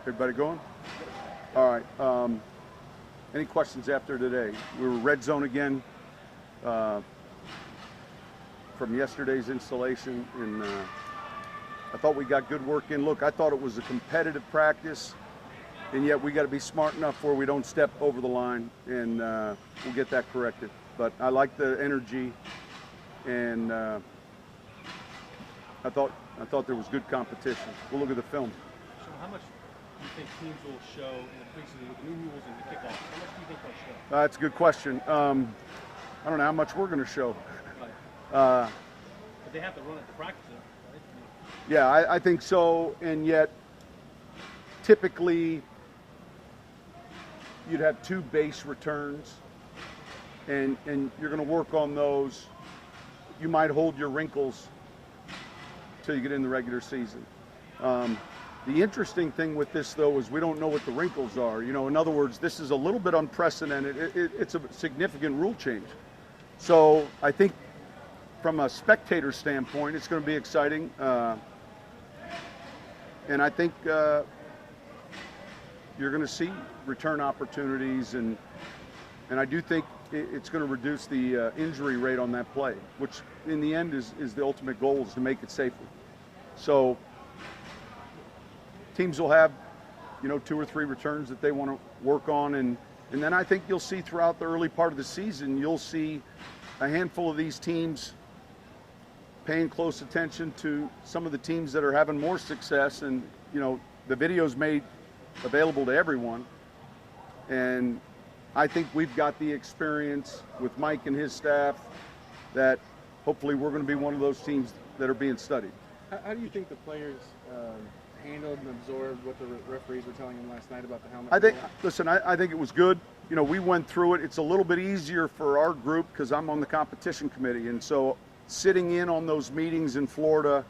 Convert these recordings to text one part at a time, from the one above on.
Everybody going? All right. Any questions after today? We were red zone again from yesterday's installation, and I thought we got good work in. Look, I thought it was a competitive practice, and yet we got to be smart enough where we don't step over the line, and we'll get that corrected. But I like the energy, and I thought there was good competition. We'll look at the film. So how much do you think teams will show in the preseason with the new rules and the kickoff? How much do you think they'll show? That's a good question. I don't know how much we're going to show. Right. But they have to run it to practice, right? Yeah, I think so. And yet, typically, you'd have 2 base returns, and you're going to work on those. You might hold your wrinkles till you get in the regular season. The interesting thing with this, though, is we don't know what the wrinkles are. You know, in other words, this is a little bit unprecedented. It's a significant rule change. So I think from a spectator standpoint, it's going to be exciting. And I think you're going to see return opportunities, and I do think it's going to reduce the injury rate on that play, which in the end is the ultimate goal, is to make it safer. So teams will have, 2 or 3 returns that they want to work on, and then I think you'll see throughout the early part of the season, you'll see a handful of these teams paying close attention to some of the teams that are having more success, and the video's made available to everyone, and I think we've got the experience with Mike and his staff that hopefully we're going to be one of those teams that are being studied. How do you think the players handled and absorbed what the referees were telling them last night about the helmet? I think it was good. We went through it. It's a little bit easier for our group because I'm on the competition committee, and so sitting in on those meetings in Florida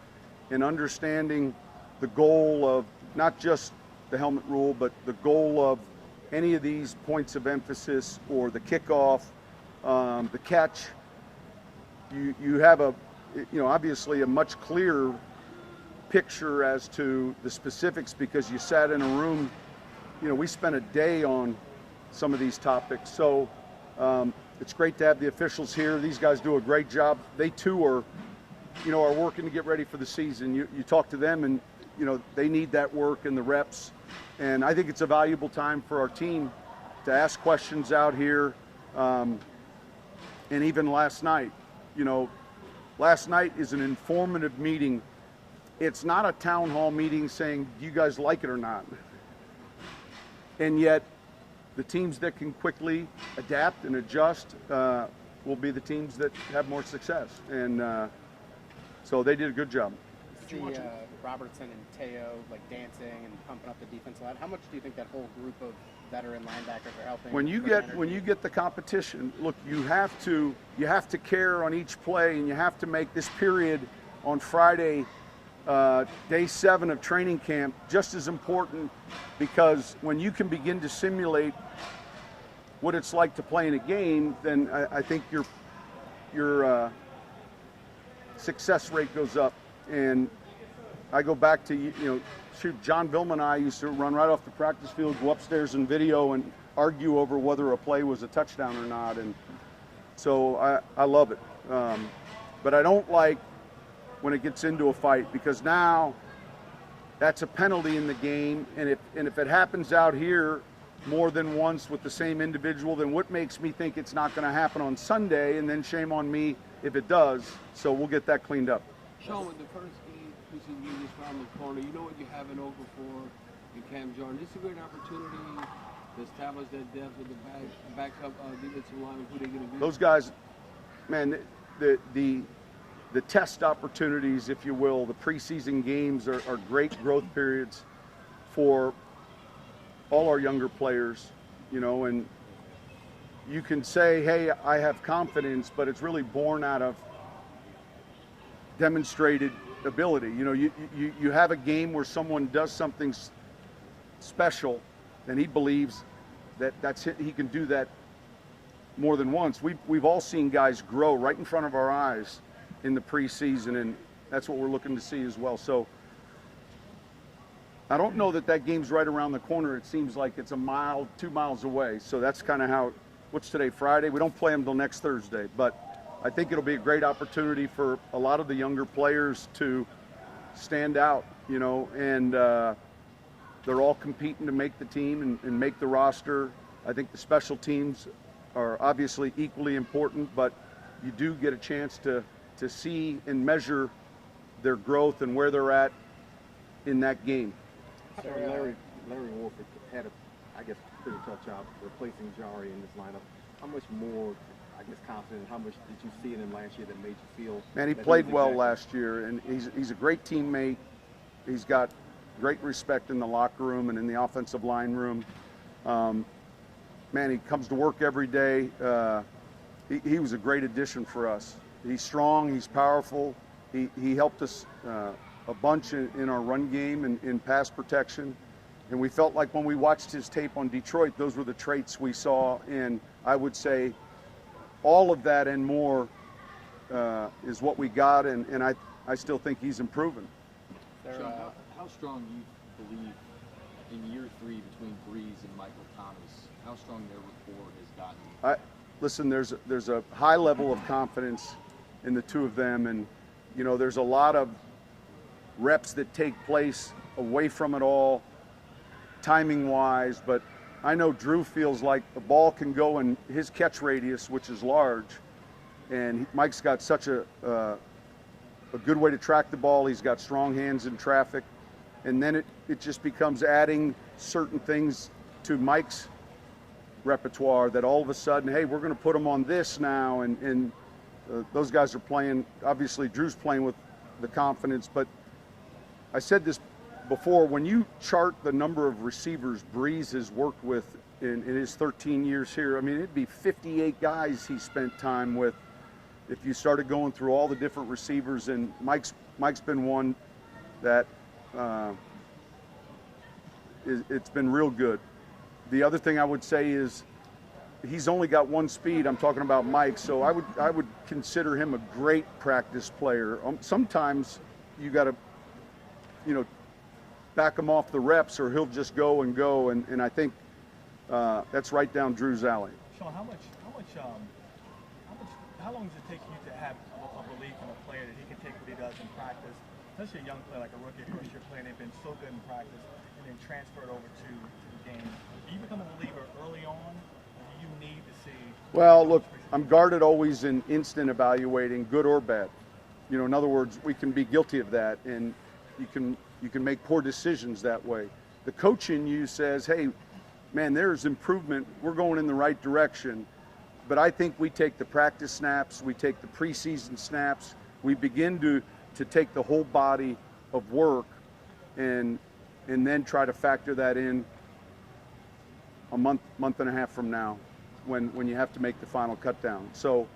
and understanding the goal of not just the helmet rule, but the goal of any of these points of emphasis, or the kickoff, the catch, you have obviously a much clearer picture as to the specifics because you sat in a room. We spent a day on some of these topics, so it's great to have the officials here. These guys do a great job. They too are working to get ready for the season. You talk to them, and they need that work and the reps, and I think it's a valuable time for our team to ask questions out here. And even last night, last night is an informative meeting. It's not a town hall meeting saying, do you guys like it or not? And yet, the teams that can quickly adapt and adjust will be the teams that have more success. And so they did a good job. See Robertson and Teo dancing and pumping up the defensive line. How much do you think that whole group of veteran linebackers are helping? When you get the competition, look, you have to care on each play, and you have to make this period on Friday, day 7 of training camp, just as important, because when you can begin to simulate what it's like to play in a game, then I think your success rate goes up. And I go back to, John Vilma and I used to run right off the practice field, go upstairs in video, and argue over whether a play was a touchdown or not. And so I love it. But I don't like when it gets into a fight, because now that's a penalty in the game. And if it happens out here more than once with the same individual, then what makes me think it's not going to happen on Sunday? And then shame on me if it does. So we'll get that cleaned up. Sean, with the first game, preseason game this round the corner, you know what you have in Okafor and Cam Jordan. This is a great opportunity to establish that depth with the backup defensive line. Who they're going to be. Those guys, man, the test opportunities, if you will, the preseason games are great growth periods for all our younger players, and you can say, hey, I have confidence, but it's really born out of demonstrated ability. You have a game where someone does something special, and he believes that that's it. He can do that more than once. We've all seen guys grow right in front of our eyes in the preseason, and that's what we're looking to see as well. So I don't know that that game's right around the corner. It seems like it's a mile, 2 miles away. So that's kind of how, what's today, Friday? We don't play them till next Thursday. But I think it'll be a great opportunity for a lot of the younger players to stand out, you know, and they're all competing to make the team and make the roster. I think the special teams are obviously equally important, but you do get a chance to see and measure their growth and where they're at in that game. So Larry Warford had I guess, pretty tough job replacing Jari in this lineup. How much more, I guess, confident, how much did you see in him last year that made you feel? Man, he played well last year, and he's a great teammate. He's got great respect in the locker room and in the offensive line room. Man, he comes to work every day. He was a great addition for us. He's strong, he's powerful. He helped us a bunch in our run game and in pass protection. And we felt like when we watched his tape on Detroit, those were the traits we saw. And I would say all of that and more is what we got. And I still think he's improving. Sean, how strong do you believe in year 3 between Breeze and Michael Thomas? How strong their rapport has gotten? Listen, there's a high level of confidence in the two of them. And, you know, there's a lot of reps that take place away from it all, timing-wise, but I know Drew feels like the ball can go in his catch radius, which is large, and Mike's got such a good way to track the ball. He's got strong hands in traffic, and then it just becomes adding certain things to Mike's repertoire that all of a sudden, hey, we're going to put him on this now, and those guys are playing. Obviously, Drew's playing with the confidence, but I said this before, when you chart the number of receivers Breeze has worked with in his 13 years here, I mean, it'd be 58 guys he spent time with if you started going through all the different receivers, and Mike's been one that it's been real good. The other thing I would say is he's only got one speed. I'm talking about Mike, so I would consider him a great practice player. Sometimes you got to, you know, back him off the reps, or he'll just go and go, and I think that's right down Drew's alley. Sean, how long does it take you to have a belief in a player that he can take what he does in practice, especially a young player like a rookie, first year player, they've been so good in practice, and then transfer it over to the game? Do you become a believer early on, or do you need to see? Well, look, I'm guarded always in instant evaluating, good or bad. You know, in other words, we can be guilty of that, and you can make poor decisions that way. The coach in you says, hey, man, there's improvement. We're going in the right direction. But I think we take the practice snaps, we take the preseason snaps, we begin to take the whole body of work and then try to factor that in a month and a half from now when you have to make the final cut down. So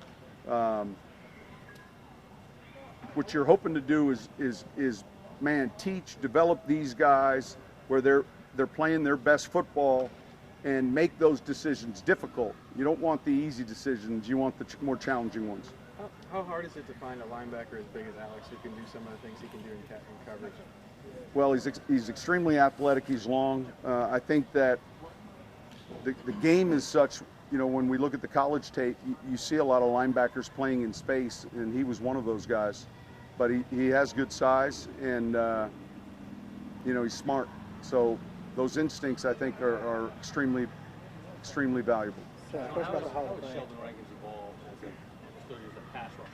what you're hoping to do is man, teach, develop these guys where they're playing their best football and make those decisions difficult. You don't want the easy decisions. You want the more challenging ones. How hard is it to find a linebacker as big as Alex who can do some of the things he can do in coverage? Well, he's extremely athletic. He's long. I think that the game is such, you know, when we look at the college tape, you see a lot of linebackers playing in space, and he was one of those guys. But he has good size, and you know, he's smart. So those instincts, I think, are extremely valuable. How is Sheldon Rankins evolved as a pass rusher?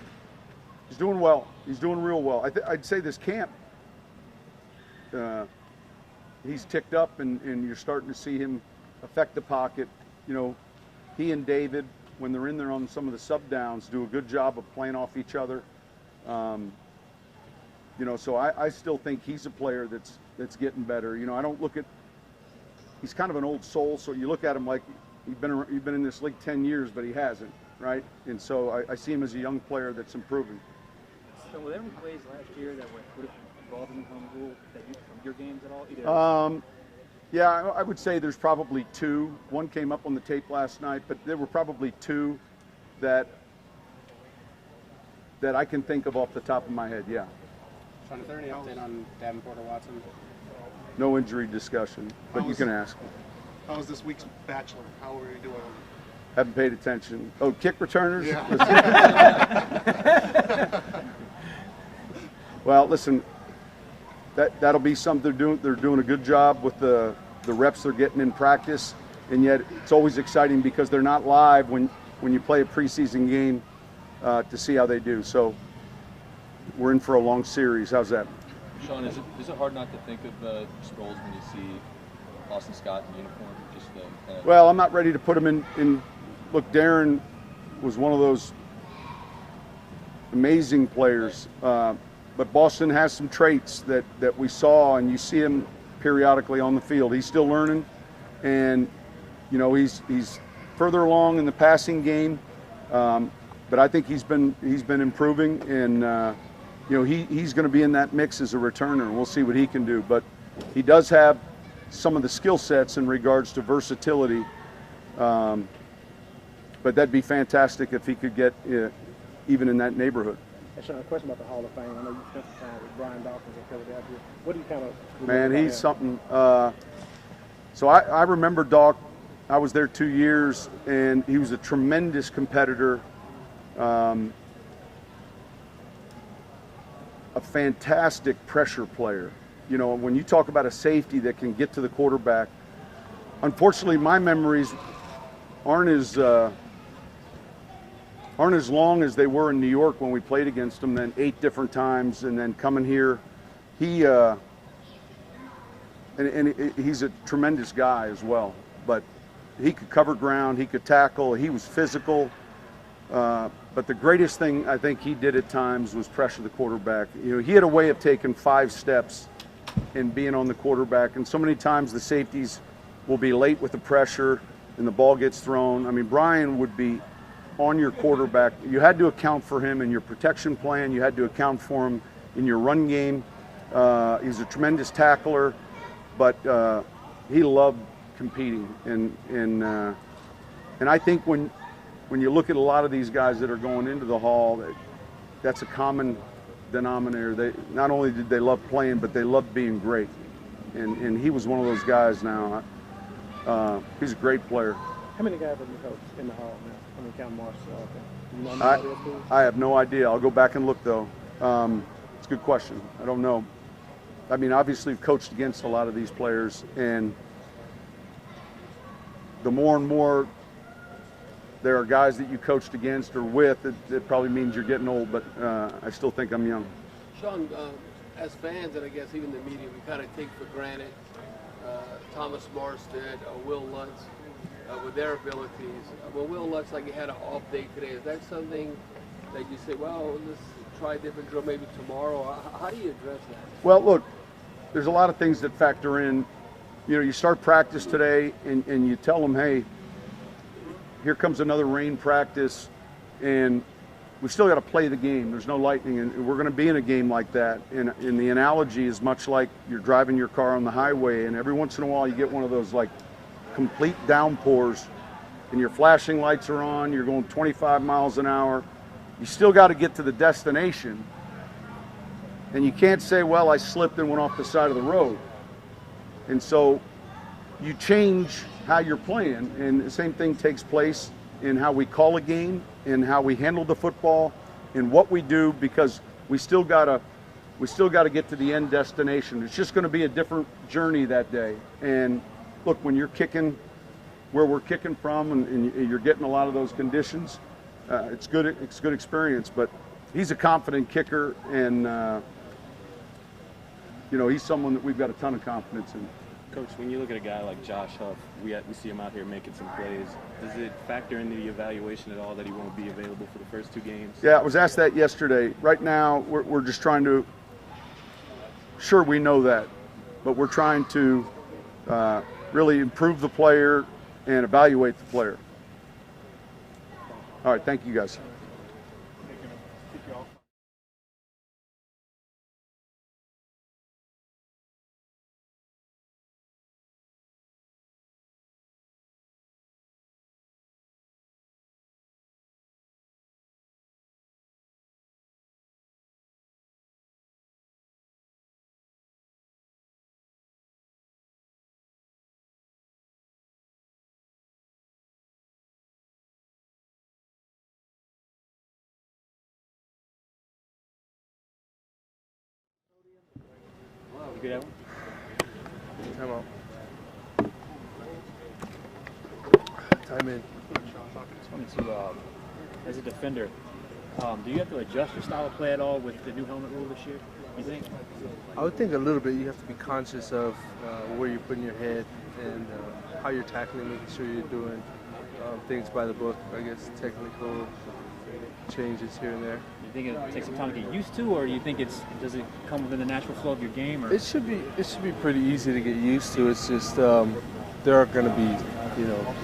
He's doing well. He's doing real well. I'd say this camp, he's ticked up, and you're starting to see him affect the pocket. You know, he and David, when they're in there on some of the sub downs, do a good job of playing off each other. You know, so I still think he's a player that's getting better. You know, I don't look at, he's kind of an old soul, so you look at him like he's been in this league 10 years, but he hasn't, right? And so I see him as a young player that's improving. So were there any plays last year that would have involved in home rule that from your games at all? Either? Yeah, I would say there's probably two. One came up on the tape last night, but there were probably two that I can think of off the top of my head, yeah. Sean, is there any update on Davenport or Watson? no injury discussion, but you can ask. How was this week's Bachelor? How were you doing? Haven't paid attention. Oh, kick returners? Yeah. Well, listen, that'll be something they're doing. They're doing a good job with the reps they're getting in practice, and yet it's always exciting because they're not live when you play a preseason game to see how they do. So we're in for a long series. How's that? Sean, is it hard not to think of Sproles when you see Austin Scott in uniform? Just Well, I'm not ready to put him in. Look, Darren was one of those amazing players, but Boston has some traits that we saw, and you see him periodically on the field. He's still learning, and you know he's further along in the passing game, but I think he's been improving, and you know he's going to be in that mix as a returner, and we'll see what he can do. But he does have some of the skill sets in regards to versatility. But that'd be fantastic if he could get even in that neighborhood. And Sean, a question about the Hall of Fame. I know you spent some time with Brian Dawkins in Philadelphia. What do you kind of Man, he's something. So I remember Doc. I was there 2 years, and he was a tremendous competitor, a fantastic pressure player. You know, when you talk about a safety that can get to the quarterback, unfortunately, my memories aren't as long as they were in New York when we played against him, then 8 different times, and then coming here. He he's a tremendous guy as well, but he could cover ground, he could tackle, he was physical. But the greatest thing I think he did at times was pressure the quarterback. You know, he had a way of taking 5 steps and being on the quarterback, and so many times the safeties will be late with the pressure and the ball gets thrown. I mean, Brian would be on your quarterback. You had to account for him in your protection plan. You had to account for him in your run game. He's a tremendous tackler, but he loved competing. And I think when you look at a lot of these guys that are going into the Hall, that's a common denominator. They not only did they love playing, but they loved being great. And he was one of those guys now. He's a great player. How many guys have you coached in the Hall, man? I mean, count Marshall. You know anybody else, please? I have no idea. I'll go back and look, though. It's a good question. I don't know. I mean, obviously, we've coached against a lot of these players, and the more and more there are guys that you coached against or with, it probably means you're getting old, but I still think I'm young. Sean, as fans, and I guess even the media, we kind of take for granted Thomas Morstead, Will Lutz, with their abilities. Well, Will Lutz, like he had an off day today. Is that something that you say, well, let's try a different drill maybe tomorrow? How do you address that? Well, look, there's a lot of things that factor in. You know, you start practice today and you tell them, hey, here comes another rain practice, and we still got to play the game. There's no lightning, and we're going to be in a game like that. And the analogy is much like you're driving your car on the highway, and every once in a while you get one of those like complete downpours, and your flashing lights are on, you're going 25 miles an hour. You still got to get to the destination, and you can't say, well, I slipped and went off the side of the road. And so you change how you're playing, and the same thing takes place in how we call a game, in how we handle the football, in what we do, because we still gotta get to the end destination. It's just going to be a different journey that day. And look, when you're kicking where we're kicking from, and you're getting a lot of those conditions, it's good. It's good experience. But he's a confident kicker, and you know, he's someone that we've got a ton of confidence in. Coach, when you look at a guy like Josh Huff, we see him out here making some plays. Does it factor into the evaluation at all that he won't be available for the first 2 games? Yeah, I was asked that yesterday. Right now, we're just trying to. Sure, we know that, but we're trying to really improve the player and evaluate the player. All right, thank you guys. You could have one. Time out. Time in. Just wanted to, as a defender, do you have to adjust your style of play at all with the new helmet rule this year, you think? I would think a little bit. You have to be conscious of where you're putting your head and how you're tackling, making sure you're doing things by the book. I guess technical changes here and there. You think it takes some time to get used to, or you think does it come within the natural flow of your game? Or? It should be pretty easy to get used to. It's just there are going to be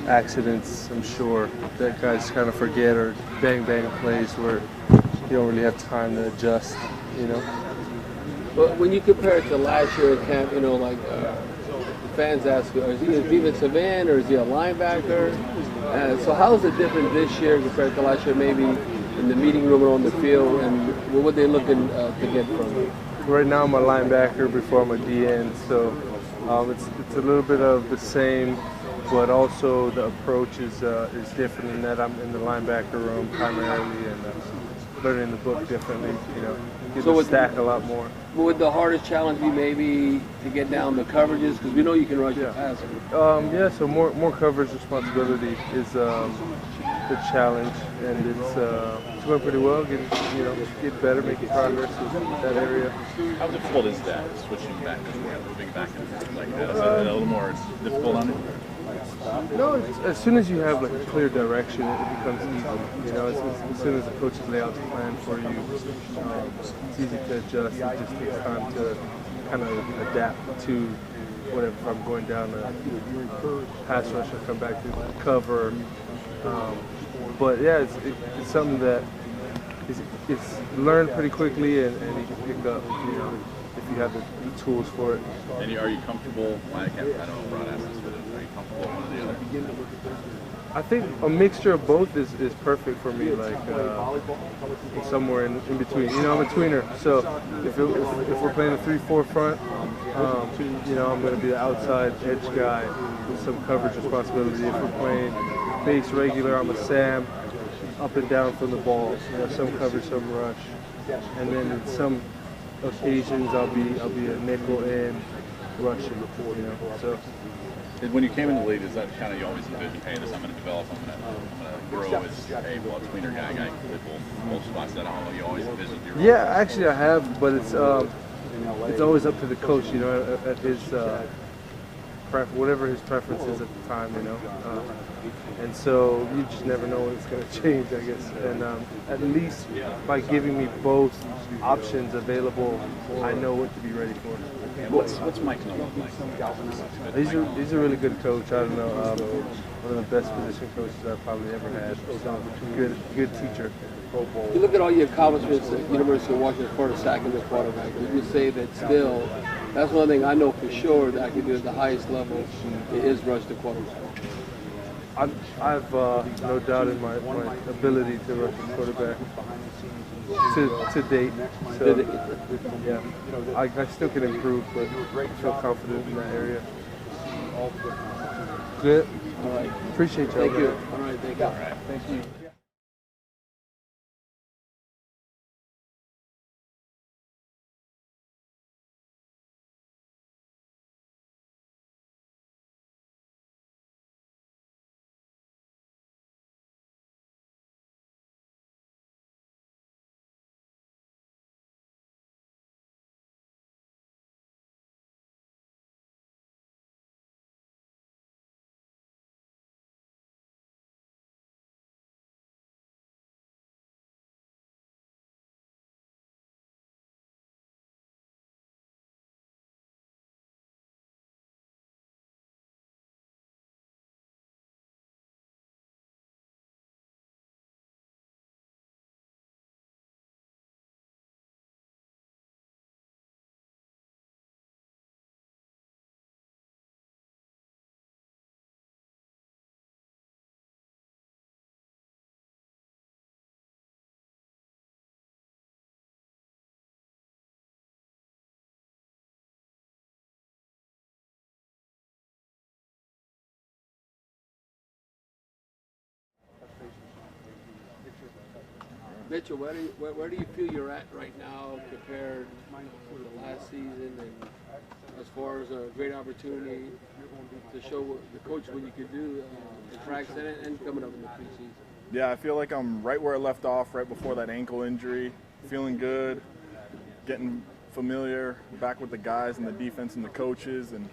accidents. I'm sure that guys kind of forget or bang plays where you don't really have time to adjust. But when you compare it to last year at camp, fans ask, is he a defensive end or is he a linebacker? So how is it different this year compared to last year, maybe in the meeting room or on the field, and what are they looking to get from you? Right now I'm a linebacker before I'm a DN, so it's a little bit of the same, but also the approach is different in that I'm in the linebacker room primarily and learning the book differently, get to stack a lot more. Would the hardest challenge be maybe to get down the coverages? Because we know you can rush the passer. So more coverage responsibility is the challenge, and it's going pretty well. Get better, making progress in that area. How difficult is that, switching back and forth, moving back and forth like that? Is it a little more difficult on it? No, as soon as you have a clear direction, it becomes easy. As soon as the coaches lay out the plan for you, it's easy to adjust. It just takes time to kind of adapt to whatever. If I'm going down a pass rush, I come back to cover. But yeah, it's something that it's learned pretty quickly, and you can pick up, if you have the tools for it. And are you comfortable? I don't know if Rod asked this, but are you comfortable with one or the other? I think a mixture of both is perfect for me, like somewhere in between. I'm a tweener, so if we're playing a 3-4 front, I'm going to be the outside edge guy with some coverage responsibility. If we're playing base regular, I'm a Sam, up and down from the ball, some coverage, some rush, and then in some occasions I'll be a nickel and rushing, so. And when you came in the league, is that kind of you always envisioned, hey, this I'm going to develop, I'm going to grow as a tweener guy can play both spots? That you always envisioned your role? Yeah, actually I have, but it's always up to the coach, at his whatever his preference is at the time, and so you just never know when it's going to change, I guess. And at least by giving me both options available, I know what to be ready for. And what's Mike going to look like? He's a really good coach. I don't know, one of the best position coaches I've probably ever had. Good teacher. You look at all your accomplishments at University of Washington for the sacking the quarterback. Would you say that still, that's one thing I know for sure that I can do at the highest level is rush the quarterback? I've no doubt in my ability to rush the quarterback to date. So, yeah, I still can improve, but I feel confident in that area. Good. All right. Appreciate you. Thank you. All right. Thank you. All right. Thank you. Mitchell, where do you feel you're at right now compared to the last season, and far as a great opportunity to show the coach what you could do in practice and coming up in the preseason. Yeah, I feel like I'm right where I left off, right before that ankle injury. Feeling good, getting familiar, back with the guys and the defense and the coaches, and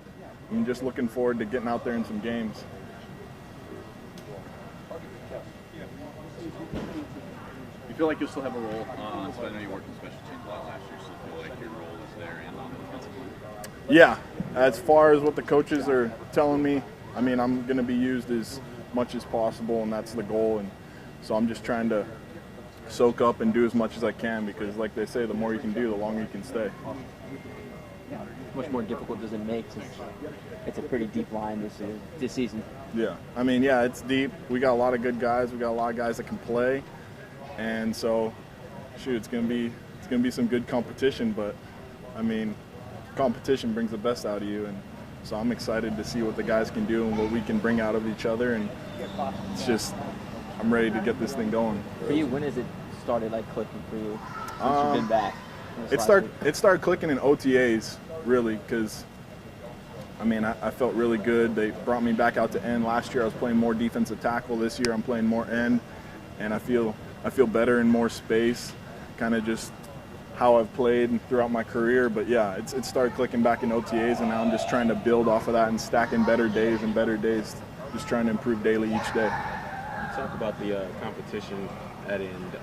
I'm just looking forward to getting out there in some games. You feel like you'll still have a role on, so I know you worked in special teams a lot last year, so you feel like your role is there and on the defensive line? Yeah, as far as what the coaches are telling me, I mean, I'm going to be used as much as possible, and that's the goal. And so I'm just trying to soak up and do as much as I can because, like they say, the more you can do, the longer you can stay. How much more difficult does it make since it's a pretty deep line this season? Yeah, I mean, yeah, it's deep. We got a lot of good guys. We got a lot of guys that can play, and so, shoot, it's gonna be some good competition. But I mean, competition brings the best out of you, and so I'm excited to see what the guys can do and what we can bring out of each other. And it's just, I'm ready to get this thing going. For you, when has it started like clicking for you since you've been back? It started clicking in OTAs, really, because I mean, I felt really good. They brought me back out to end. Last year I was playing more defensive tackle. This year I'm playing more end, and I feel better in more space, kind of just how I've played throughout my career. But yeah, it started clicking back in OTAs, and now I'm just trying to build off of that and stacking better days, just trying to improve daily each day. Talk about the competition at end.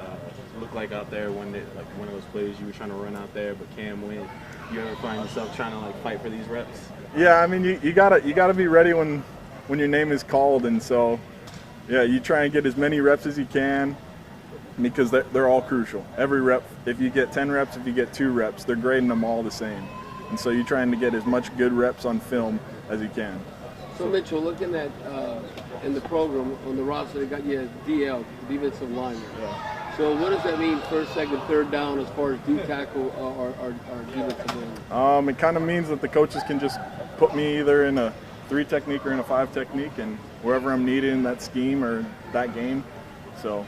Looked like out there one of those plays you were trying to run out there, but Cam went. You ever find yourself trying to fight for these reps? Yeah, I mean you gotta be ready when your name is called, and so yeah, you try and get as many reps as you can because they're all crucial. Every rep, if you get 10 reps, if you get 2 reps, they're grading them all the same, and so you're trying to get as much good reps on film as you can. So Mitchell, looking at in the program on the roster, they got you a DL, defensive lineman. Yeah. So what does that mean, first, second, third down, as far as D tackle or defensive line? It kind of means that the coaches can just put me either in a 3 technique or in a 5 technique, and wherever I'm needed in that scheme or that game. So,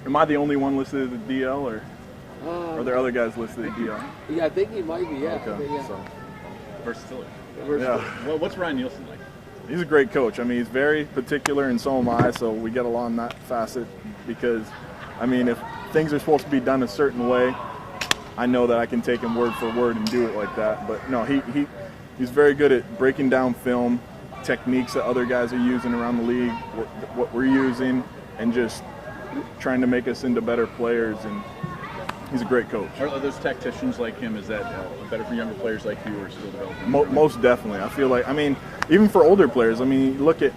am I the only one listed as a DL, or are there other guys listed as DL? Yeah, I think he might be. Yeah. Okay. Yeah. So. Versatility. Yeah. What's Ryan Nielsen like? He's a great coach. I mean, he's very particular, and so am I. So we get along that facet because, I mean, if things are supposed to be done a certain way, I know that I can take him word for word and do it like that. But no, he's very good at breaking down film, techniques that other guys are using around the league, what we're using, and just trying to make us into better players. And he's a great coach. Are those tacticians like him, is that better for younger players like you, or still developing? Most definitely. I feel like, I mean, even for older players, I mean, look at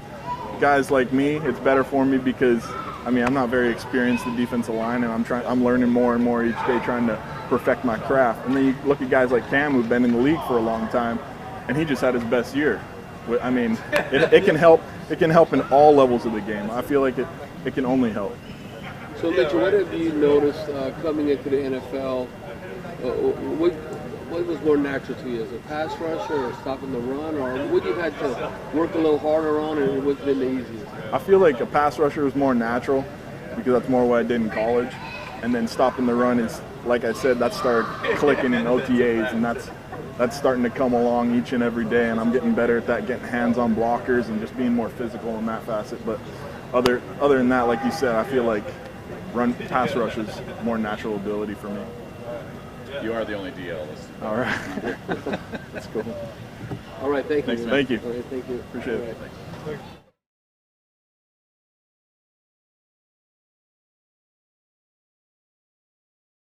guys like me, it's better for me because, I mean, I'm not very experienced in defensive line, and I'm learning more and more each day, trying to perfect my craft. And then you look at guys like Cam, who've been in the league for a long time, and he just had his best year. I mean, it can help. It can help in all levels of the game. I feel like it can only help. So Mitchell, what have you noticed coming into the NFL? What was more natural to you, as a pass rusher or stopping the run, or what you had to work a little harder on, and what's been the easiest? I feel like a pass rusher was more natural because that's more what I did in college, and then stopping the run is, like I said, that started clicking in OTAs, and that's starting to come along each and every day, and I'm getting better at that, getting hands on blockers and just being more physical in that facet. But other than that, like you said, I feel like pass rush is more natural ability for me. You are the only DL listed. All right. That's cool. All right, thank you. Thank you. All right, thank you. Appreciate it. Right.